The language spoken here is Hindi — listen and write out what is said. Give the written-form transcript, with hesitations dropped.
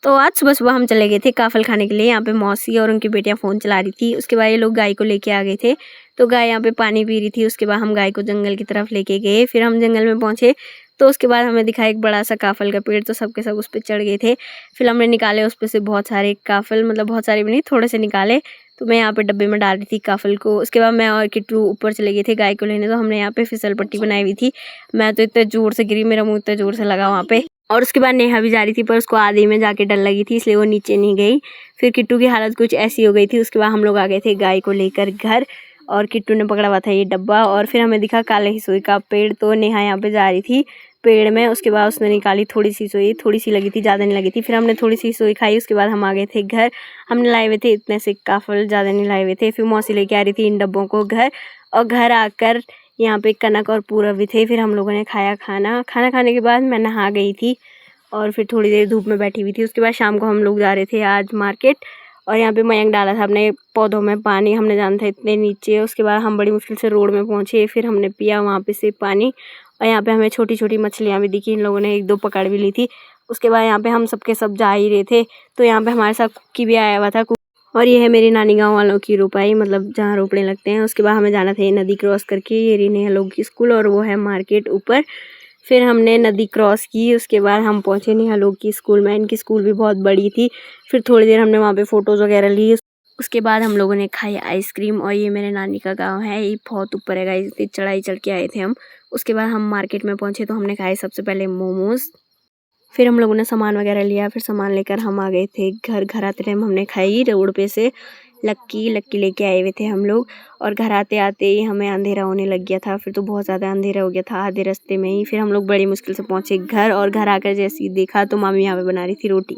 तो आज सुबह-सुबह हम चले गए थे काफ़ल खाने के लिए। यहाँ पे मौसी और उनकी बेटियाँ फ़ोन चला रही थी। उसके बाद ये लोग गाय को लेके आ गए थे। तो गाय यहाँ पे पानी पी रही थी। उसके बाद हम गाय को जंगल की तरफ लेके गए। फिर हम जंगल में पहुँचे तो उसके बाद हमें दिखा एक बड़ा-सा काफ़ल का पेड़। तो सब के सब उस पे चढ़ गए थे। फिर हमने निकाले उस पे से बहुत सारे काफ़ल, मतलब बहुत सारे भी नहीं, थोड़े से निकाले। तो मैं यहाँ पे डब्बे में डाल रही थी काफ़ल को। उसके बाद मैं और किट्टू ऊपर चले गए थे गाय को लेने। तो हमने यहाँ पे फिसल पट्टी बनाई हुई थी। मैं तो इतने ज़ोर से गिरी, मेरा मुँह इतना ज़ोर से लगा वहाँ पे। और उसके बाद नेहा भी जा रही थी, पर उसको आधी में जाके डर लगी थी, इसलिए वो नीचे नहीं गई। फिर किट्टू की हालत कुछ ऐसी हो गई थी। उसके बाद हम लोग आ गए थे गाय को लेकर घर, और किट्टू ने पकड़ा हुआ था ये डब्बा। और फिर हमें दिखा काले हिसोई का पेड़। तो नेहा यहाँ पे जा रही थी पेड़ में। उसके बाद उसने निकाली थोड़ी सी सोई, थोड़ी सी लगी थी, ज़्यादा नहीं लगी थी। फिर हमने थोड़ी सी सोई खाई। उसके बाद हम आ गए थे घर। हमने लाए हुए थे इतने से काफ़ल, ज़्यादा नहीं लाए हुए थे। फिर मौसी लेके आ रही थी इन डब्बों को घर, और घर आकर यहाँ पे कनक और पूरब भी थे। फिर हम लोगों ने खाया खाना खाने के बाद मैं नहा गई थी, और फिर थोड़ी देर धूप में बैठी हुई थी। उसके बाद शाम को हम लोग जा रहे थे आज मार्केट, और यहाँ पे मयंक डाला था अपने पौधों में पानी, हमने जाना था इतने नीचे। उसके बाद हम बड़ी मुश्किल से रोड में पहुँचे। फिर हमने पिया वहाँ पे से पानी, और यहाँ पे हमें छोटी छोटी मछलियाँ भी दिखी। इन लोगों ने एक दो पकड़ भी ली थी। उसके बाद यहाँ पे हम सबके सब जा ही रहे थे, तो यहाँ पे हमारे साथ कुक्की भी आया हुआ था। और ये है मेरी नानी गाँव वालों की रोपाई, मतलब जहाँ रोपड़े लगते हैं। उसके बाद हमें जाना था ये नदी क्रॉस करके, ये रही नेहा लोग की स्कूल, और वो है मार्केट ऊपर। फिर हमने नदी क्रॉस की। उसके बाद हम पहुँचे नेहा लोग की स्कूल में। इनकी स्कूल भी बहुत बड़ी थी। फिर थोड़ी देर हमने वहाँ पे फ़ोटोज़ वगैरह ली। उसके बाद हम लोगों ने खाई आइसक्रीम। और ये मेरे नानी का गांव है, ये बहुत ऊपर है गाइस, इतनी चढ़ाई चढ़ के आए थे हम। उसके बाद हम मार्केट में पहुँचे तो हमने खाए सबसे पहले मोमोज़। फिर हम लोगों ने सामान वगैरह लिया। फिर सामान लेकर हम आ गए थे घर। घर आते टाइम हमने खाई रोड पे से लक्की लेके आए हुए थे हम लोग। और घर आते आते ही हमें अंधेरा होने लग गया था। फिर तो बहुत ज़्यादा अंधेरा हो गया था आधे रास्ते में ही। फिर हम लोग बड़ी मुश्किल से पहुँचे घर, और घर आकर जैसे ही देखा तो मामी यहाँ पे बना रही थी रोटी।